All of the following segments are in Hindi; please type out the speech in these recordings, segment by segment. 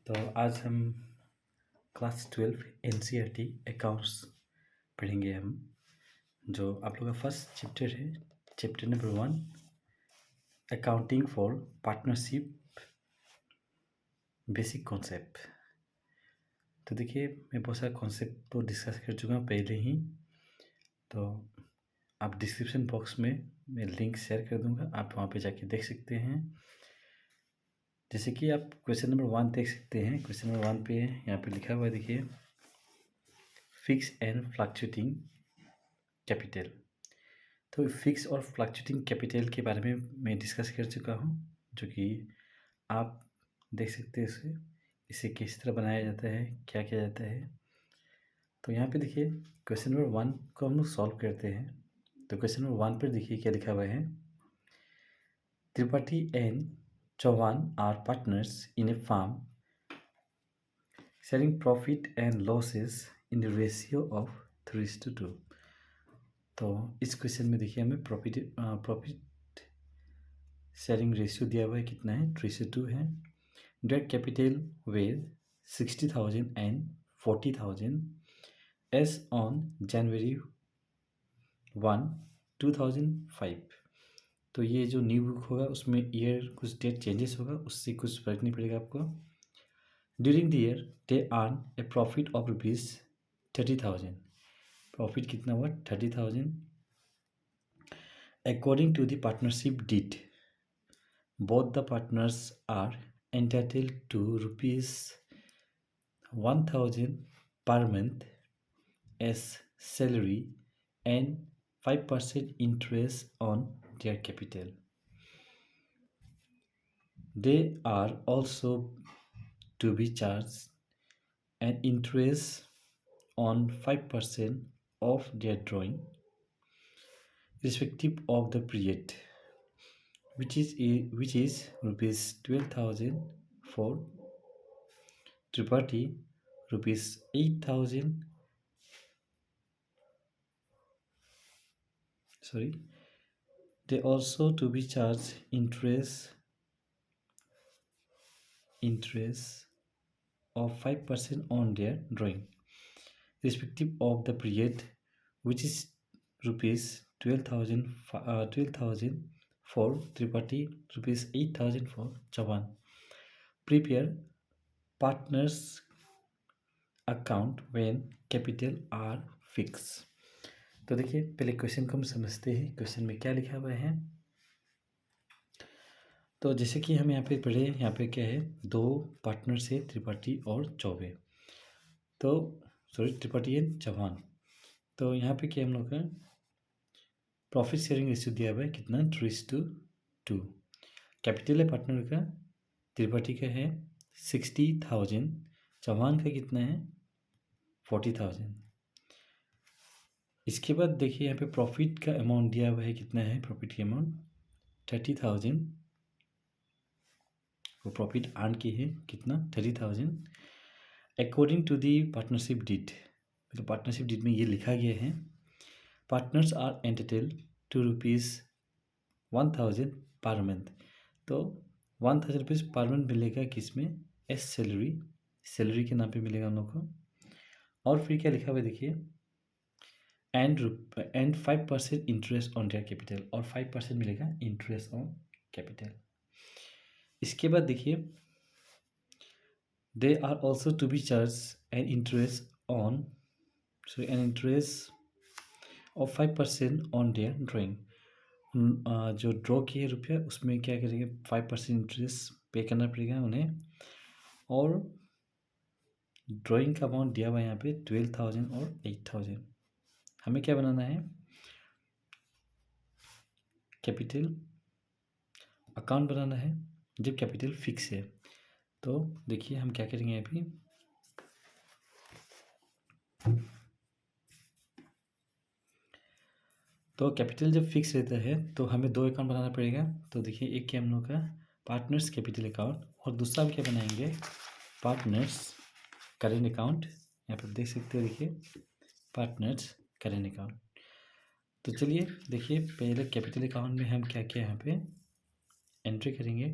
तो आज हम क्लास 12 एनसीईआरटी अकाउंट्स पढ़ेंगे हम, जो आप लोगों का फर्स्ट चैप्टर है। Chapter number 1, accounting for partnership basic concept. तो देखिए, मैं बहुत सारा कॉन्सेप्ट तो डिस्कस कर चुका हूँ पहले ही। तो आप डिस्क्रिप्शन बॉक्स में मैं लिंक शेयर कर दूँगा, आप वहाँ पे जाके देख सकते हैं। जैसे कि आप क्वेश्चन नंबर 1 देख सकते हैं। क्वेश्चन नंबर 1 पे यहाँ पे लिखा हुआ है, देखिए, फिक्स एंड फ्लक्चुएटिंग कैपिटल। तो फिक्स और फ्लक्चुएटिंग कैपिटल के बारे में मैं डिस्कस कर चुका हूँ, जो कि आप देख सकते हैं इसे किस तरह बनाया जाता है, क्या किया जाता है। तो यहाँ पे देखिए, क्वेश्चन नंबर 1 को हम लोग सॉल्व करते हैं। तो क्वेश्चन नंबर 1 पर देखिए क्या लिखा हुआ है। Tripathi and Chauhan are partners in a firm sharing profit and losses in the ratio of 3:2। तो इस क्वेश्चन में देखिए हमें प्रॉफिट शेयरिंग रेशियो दिया हुआ है, कितना है, 3:2 है। Debt capital were 60,000 and 40,000 as on January 1, 2005। तो ये जो न्यू बुक होगा उसमें ईयर कुछ डेट चेंजेस होगा, उससे कुछ फर्क नहीं पड़ेगा आपको। During the year they earn a profit of ₹30,000। Profit कितना हुआ, 30,000। According to the partnership deed, both the partners are entitled to ₹1,000 per month as salary and 5% interest on their capital. They are also to be charged an interest on 5% of their drawing, irrespective of the period, which is ₹12,000 for Tripathi, ₹8,000. They also to be charged interest of 5% on their drawing, irrespective of the period, which is ₹12,000 for Tripathi, ₹8,000 for Chavan. Prepare partners account when capital are fixed। तो देखिए, पहले क्वेश्चन को हम समझते हैं। क्वेश्चन में क्या लिखा हुआ है। तो जैसे कि हम यहाँ पे पढ़े, यहाँ पे क्या है, दो पार्टनर्स है, त्रिपाठी और चौबे। तो त्रिपाठी एंड चौहान। तो यहाँ पे क्या हम लोग का प्रॉफिट शेयरिंग रेशियो दिया हुआ है, कितना, 3:2। कैपिटल है पार्टनर का, त्रिपाठी का है 60,000, चौहान का कितना है 40,000। इसके बाद देखिए यहाँ पे प्रॉफिट का अमाउंट दिया हुआ है, कितना है प्रॉफिट की अमाउंट, 30,000। वो प्रॉफिट अर्न की है, कितना, 30,000। According to the partnership deed, मतलब पार्टनरशिप डीड में ये लिखा गया है, partners are entitled to ₹1,000 per month. तो 1,000 रुपीज़ पर मंथ मिलेगा, किसमें, एस सैलरी के नाम पे मिलेगा हम लोग को। और फिर क्या लिखा हुआ है देखिए, and 5% interest on their capital, और 5% मिलेगा इंटरेस्ट ऑन कैपिटल। इसके बाद देखिए, they are also to be charge an interest of 5% on their drawing. जो ड्रॉ किए रुपया, उसमें क्या करेंगे, 5% इंटरेस्ट पे करना पड़ेगा उन्हें। और ड्राइंग का अमाउंट दिया हुआ है यहाँ पे 12,000 और 8,000। हमें क्या बनाना है, कैपिटल अकाउंट बनाना है जब कैपिटल फिक्स है। तो देखिए हम क्या करेंगे अभी, तो कैपिटल जब फिक्स रहता है तो हमें दो अकाउंट बनाना पड़ेगा। तो देखिए, एक क्या हम लोग का पार्टनर्स कैपिटल अकाउंट, और दूसरा हम क्या बनाएंगे, पार्टनर्स करेंट अकाउंट। यहाँ पर देख सकते हो, देखिए, पार्टनर्स करेंट अकाउंट। तो चलिए देखिए, पहले कैपिटल अकाउंट में हम क्या क्या यहाँ पे एंट्री करेंगे।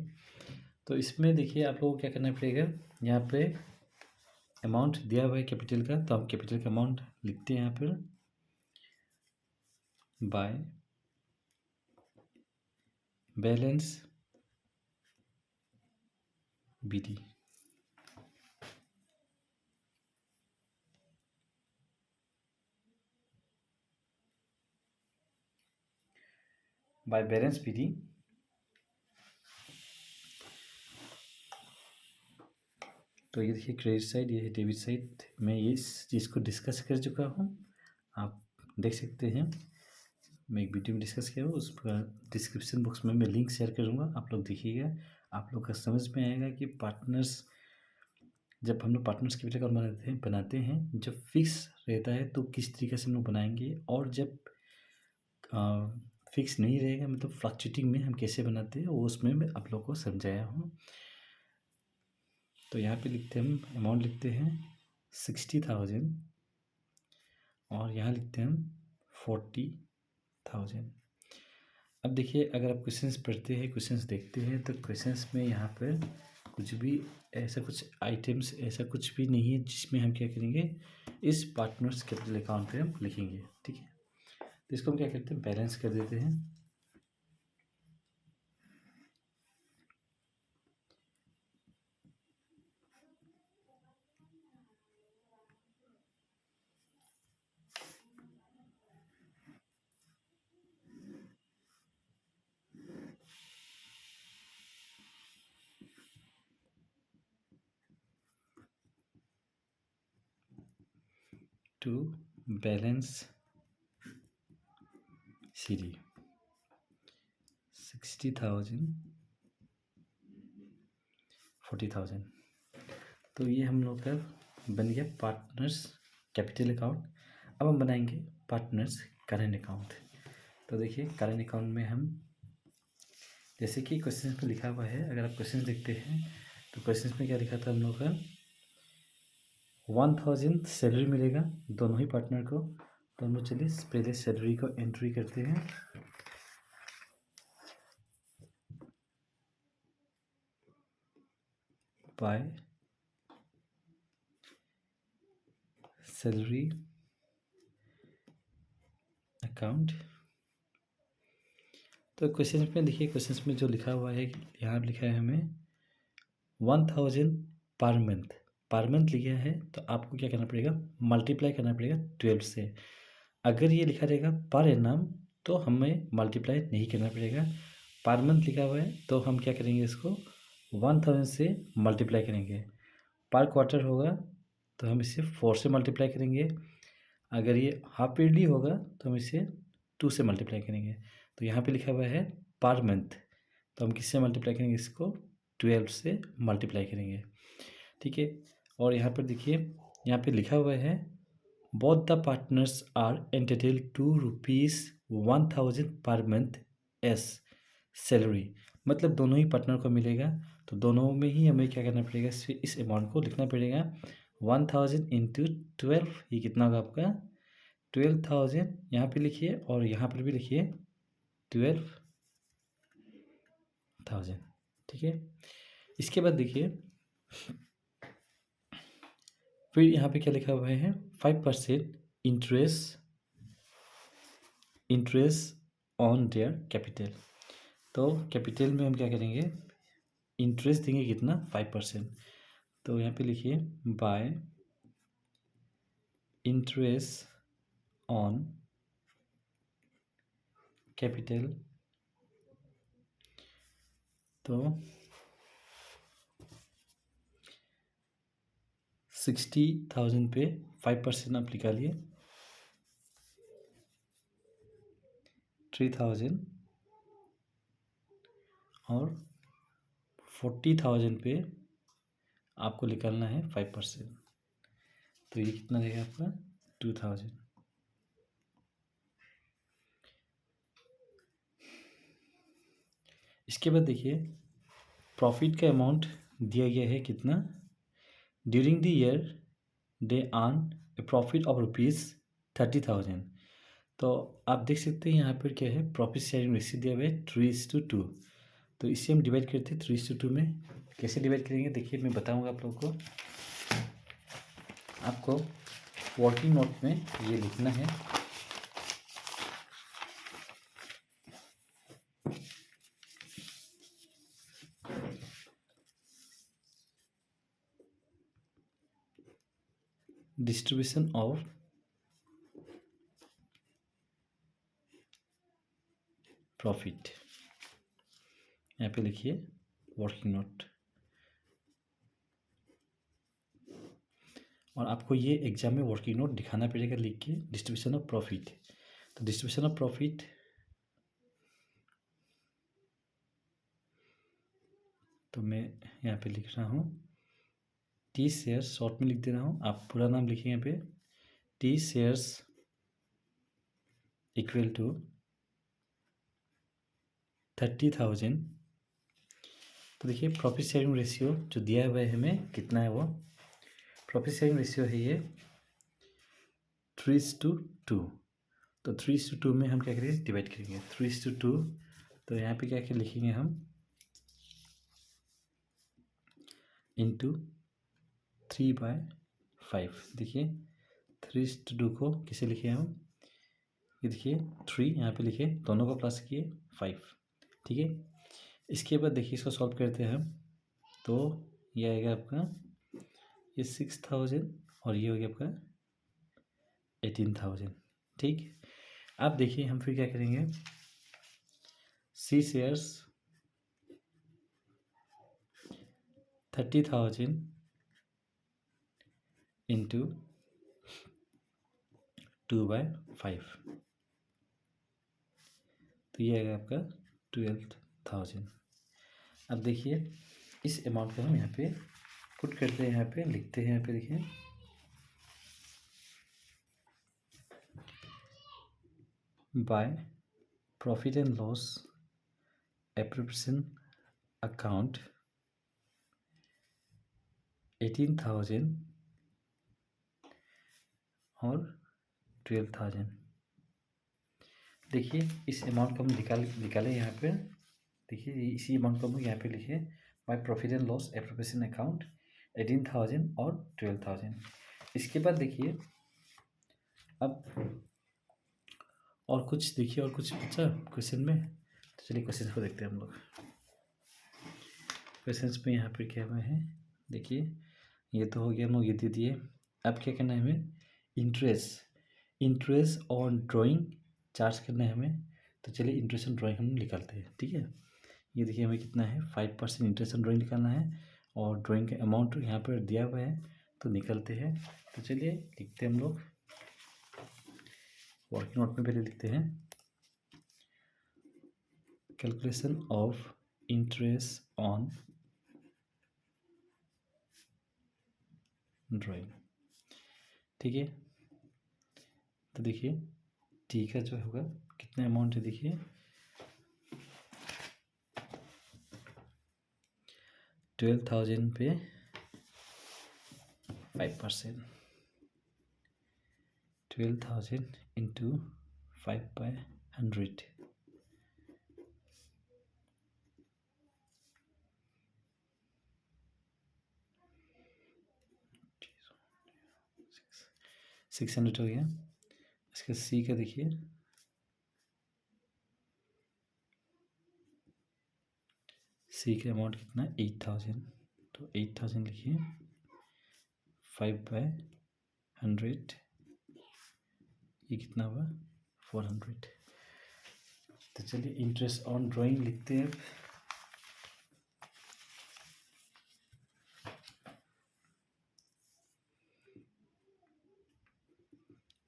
तो इसमें देखिए आप लोगों को क्या करना पड़ेगा, यहाँ पे अमाउंट दिया हुआ है कैपिटल का, तो हम कैपिटल का अमाउंट लिखते हैं यहाँ पर by balance BD। By balance BD। तो ये देखिए क्रेडिट साइड, ये है डेबिट साइड। मैं ये इस चीज़ को डिस्कस कर चुका हूँ, आप देख सकते हैं। मैं एक वीडियो में डिस्कस किया हूँ, उस पर डिस्क्रिप्शन बॉक्स में मैं लिंक शेयर करूँगा, आप लोग देखिएगा। आप लोग का समझ में आएगा कि पार्टनर्स, जब हम लोग पार्टनर्स कैपिटल अकाउंट बनाते हैं जब फिक्स रहता है तो किस तरीके से हम लोग बनाएंगे, और जब फिक्स नहीं रहेगा मतलब फ्लक्चुएटिंग में हम कैसे बनाते हैं, वो उसमें मैं आप लोग को समझाया हूँ। तो यहाँ पे लिखते हैं, हम अमाउंट लिखते हैं 60,000 और यहाँ लिखते हैं हम 40,000। अब देखिए अगर आप क्वेश्चंस पढ़ते हैं, क्वेश्चंस देखते हैं, तो क्वेश्चंस में यहाँ पर कुछ भी ऐसा कुछ आइटम्स ऐसा कुछ भी नहीं है जिसमें हम क्या करेंगे, इस पार्टनर्स कैपिटल अकाउंट पे हम लिखेंगे। ठीक है, तो इसको हम क्या करते हैं, बैलेंस कर देते हैं। To balance CD 60,000 40,000। तो ये हम लोग का बन गया पार्टनर्स कैपिटल अकाउंट। अब हम बनाएंगे पार्टनर्स करेंट अकाउंट। तो देखिए करेंट अकाउंट में हम, जैसे कि क्वेश्चन में लिखा हुआ है, अगर आप क्वेश्चन देखते हैं तो क्वेश्चन में क्या लिखा था हम लोग का, 1000 सैलरी मिलेगा दोनों ही पार्टनर को। तो हम लोग चलिए पहले सैलरी को एंट्री करते हैं। By salary account. तो क्वेश्चन में देखिए, क्वेश्चन में जो लिखा हुआ है, यहाँ लिखा है हमें 1000 पर मंथ लिखा है, तो आपको क्या करना पड़ेगा, मल्टीप्लाई करना पड़ेगा 12 से। अगर ये लिखा रहेगा पर एनम तो हमें मल्टीप्लाई नहीं करना पड़ेगा। पर मंथ लिखा हुआ है तो हम क्या करेंगे, इसको 1000 से मल्टीप्लाई करेंगे। पर क्वार्टर होगा तो हम इसे 4 से मल्टीप्लाई करेंगे। अगर ये हाफ ईयरली होगा तो हम इसे 2 से मल्टीप्लाई करेंगे। तो यहाँ पे लिखा हुआ है पर मंथ, तो हम किससे मल्टीप्लाई करेंगे, इसको 12 से मल्टीप्लाई करेंगे। ठीक है, और यहाँ पर देखिए, यहाँ पे लिखा हुआ है both the partners are entitled to ₹1000 per month S salary. मतलब दोनों ही पार्टनर को मिलेगा, तो दोनों में ही हमें क्या करना पड़ेगा, इस अमाउंट को लिखना पड़ेगा। 1000 इंटू 12, ये कितना होगा आपका 12,000। यहाँ पे लिखिए और यहाँ पर भी लिखिए 12,000। ठीक है, इसके बाद देखिए फिर यहाँ पे क्या लिखा हुआ है, 5% इंटरेस्ट ऑन देयर कैपिटल। तो कैपिटल में हम क्या करेंगे, इंटरेस्ट देंगे कितना, 5%। तो यहाँ पे लिखिए बाय इंटरेस्ट ऑन कैपिटल। तो 60,000 पे 5% आप निकालिए, 3,000, और 40,000 पे आपको निकालना है 5%। तो ये कितना रहेगा आपका 2,000। इसके बाद देखिए प्रॉफिट का अमाउंट दिया गया है कितना, during the year they earn a profit of ₹30,000। तो आप देख सकते हैं यहाँ पर क्या है, प्रॉफिट शेयरिंग रेशियो दिया हुआ है 3:2। तो इसे हम डिवाइड करते हैं 3:2 में। कैसे डिवाइड करेंगे देखिए, मैं बताऊंगा आप लोगों को। आपको वर्किंग नोट में ये लिखना है, डिस्ट्रीब्यूशन ऑफ प्रॉफिट। यहाँ पे लिखिए वर्किंग नोट, और आपको ये एग्जाम में वर्किंग नोट दिखाना पड़ेगा लिख के, डिस्ट्रीब्यूशन ऑफ प्रॉफिट। तो डिस्ट्रीब्यूशन ऑफ प्रॉफिट, तो मैं यहाँ पे लिख रहा हूँ टी शेयर्स, शॉर्ट में लिख दे रहा हूँ, आप पूरा नाम लिखिए यहाँ पे। T shares equal to 30,000। तो देखिए प्रॉफिट शेयरिंग रेशियो जो दिया हुआ है हमें कितना है, वो प्रॉफिट शेयरिंग रेशियो है ये 3:2। तो 3:2 में हम क्या करेंगे, डिवाइड करेंगे 3:2। तो यहाँ पे क्या क्या लिखेंगे हम, इंटू 3/5। देखिए 3:2 को किसे लिखे हम, ये देखिए 3 यहाँ पे लिखे, दोनों को प्लस किए 5, ठीक है। इसके बाद देखिए इसको सॉल्व करते हैं हम, तो ये आएगा आपका ये 6,000 और ये हो गया आपका 18,000, ठीक। अब देखिए हम फिर क्या करेंगे, सी शेयर्स 30,000 इंटू 2/5, तो ये आएगा आपका 12,000। अब देखिए इस अमाउंट को हम यहाँ पे पुट करते हैं, यहाँ पे लिखते हैं, यहाँ पे देखिए by profit and loss appropriation account 18,000 और 12,000। देखिए इस अमाउंट को हम निकालें यहाँ पे, देखिए इसी अमाउंट को हम यहाँ पे लिखे by profit and loss appropriation account 18,000 और 12,000। इसके बाद देखिए अब और कुछ देखिए, और कुछ बचा क्वेश्चन में, तो चलिए क्वेश्चन को देखते हैं हम लोग। क्वेश्चन में यहाँ पे क्या हुआ है, देखिए ये तो हो गया, हम लोग ये दे दिए। अब क्या करना है हमें, इंटरेस्ट ऑन ड्राइंग चार्ज करना है हमें। तो चलिए इंटरेस्ट ऑन ड्राइंग हम निकालते हैं, ठीक है। ये देखिए हमें कितना है, 5% इंटरेस्ट ऑन ड्राइंग निकालना है, और ड्राइंग का अमाउंट यहाँ पर दिया हुआ है, तो निकलते हैं। तो चलिए लिखते हैं हम लोग, वर्किंग नोट में पहले लिखते हैं calculation of interest on drawing, ठीक है। तो देखिए टी का जो होगा कितना अमाउंट है, देखिए 12,000 पे 5%, 12,000 इंटू 5/100, 600 हो गया। इसका सी का देखिए, सी का अमाउंट कितना, 8,000। तो 8,000 लिखिए 5/100, ये कितना हुआ 400। तो चलिए इंटरेस्ट ऑन ड्राइंग लिखते हैं।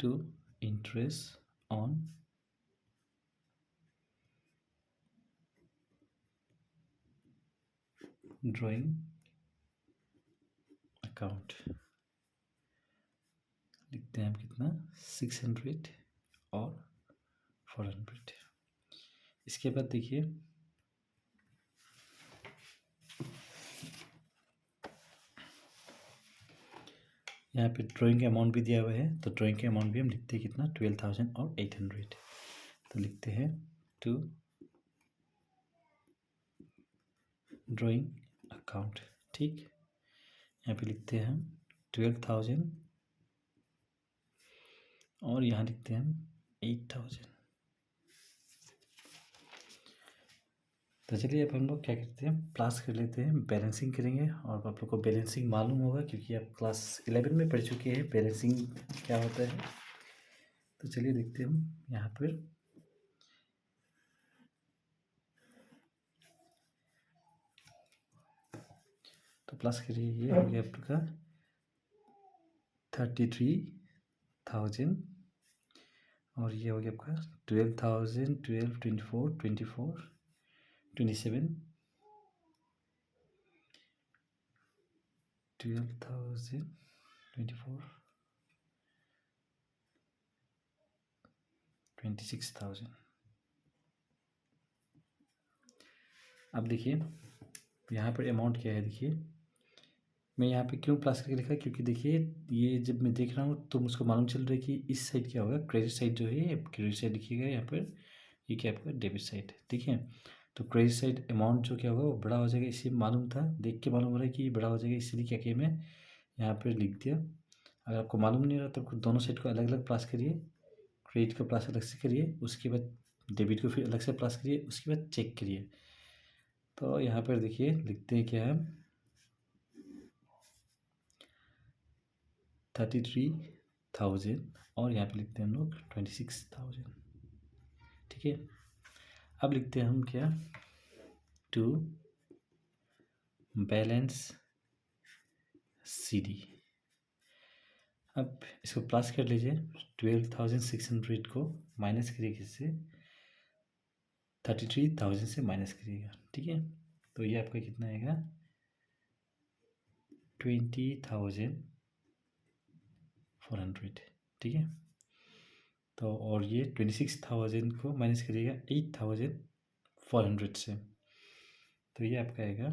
To interest on drawing account लिखते हैं हम कितना, 600 और 400। इसके बाद देखिए यहाँ पे ड्राइंग का अमाउंट भी दिया हुआ है, तो ड्राइंग के अमाउंट भी हम लिखते हैं कितना, 12,000 और 800। तो लिखते हैं टू ड्राइंग अकाउंट, ठीक। यहाँ पे लिखते हैं हम 12,000 और यहाँ लिखते हैं हम 8,000। तो चलिए अब हम लोग क्या करते हैं, प्लस कर लेते हैं, बैलेंसिंग करेंगे। और आप लोग को बैलेंसिंग मालूम होगा क्योंकि आप क्लास 11 में पढ़ चुके हैं बैलेंसिंग क्या होता है। तो चलिए देखते हैं हम यहाँ पर। तो प्लस करिए, ये हो गया आपका 33,000 और ये हो गया आपका 12,000, 12, 24, 24, 27, 12,000, 24, 26,000। अब देखिए यहाँ पर अमाउंट क्या है, देखिए मैं यहाँ पे क्यों प्लस करके लिखा, क्योंकि देखिए ये जब मैं देख रहा हूँ तो मुझको मालूम चल रहा है कि इस साइड क्या होगा, क्रेडिट साइड जो है क्रेडिट साइड लिखिएगा यहाँ पर, ये क्या आपका डेबिट साइड, ठीक है। तो क्रेडिट साइड अमाउंट जो क्या होगा वो बड़ा हो जाएगा, इससे मालूम था, देख के मालूम हो रहा है कि ये बड़ा हो जाएगा, इसलिए क्या किया मैं यहाँ पर लिख दिया। अगर आपको मालूम नहीं रहा तो दोनों साइड को अलग अलग प्लस करिए, क्रेडिट का प्लस अलग से करिए, उसके बाद डेबिट को फिर अलग से प्लस करिए, उसके बाद चेक करिए। तो यहाँ पर देखिए लिखते हैं क्या है, 33,000 और यहाँ पे लिखते हैं हम लोग 26,000, ठीक है। अब लिखते हैं हम क्या, टू बैलेंस CD। अब इसको प्लस कर लीजिए, 12,600 को माइनस करिए किससे, 33,000 से माइनस करिएगा, ठीक है। तो ये आपका कितना आएगा, 20,400, ठीक है। तो और ये 26,000 को माइनस करिएगा 8,400 से, तो ये आपका आएगा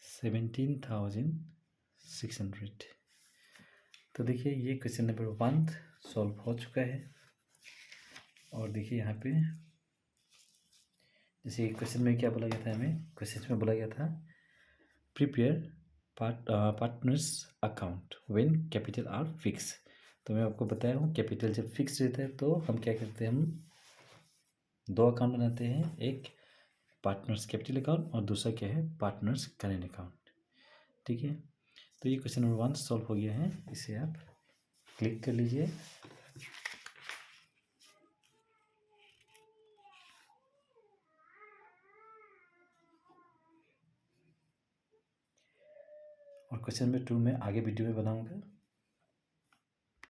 17,600। तो देखिए ये क्वेश्चन नंबर 1 सॉल्व हो चुका है। और देखिए यहाँ पे जैसे क्वेश्चन में क्या बोला गया था, हमें क्वेश्चन में बोला गया था prepare partners account when capital R fix. तो मैं आपको बताया हूँ कैपिटल जब फिक्स रहता है तो हम क्या करते हैं, हम दो अकाउंट बनाते हैं, एक पार्टनर्स कैपिटल अकाउंट और दूसरा क्या है पार्टनर्स करेंट अकाउंट, ठीक है। तो ये क्वेश्चन नंबर 1 सॉल्व हो गया है, इसे आप क्लिक कर लीजिए। और क्वेश्चन नंबर 2 में आगे वीडियो में बनाऊंगा।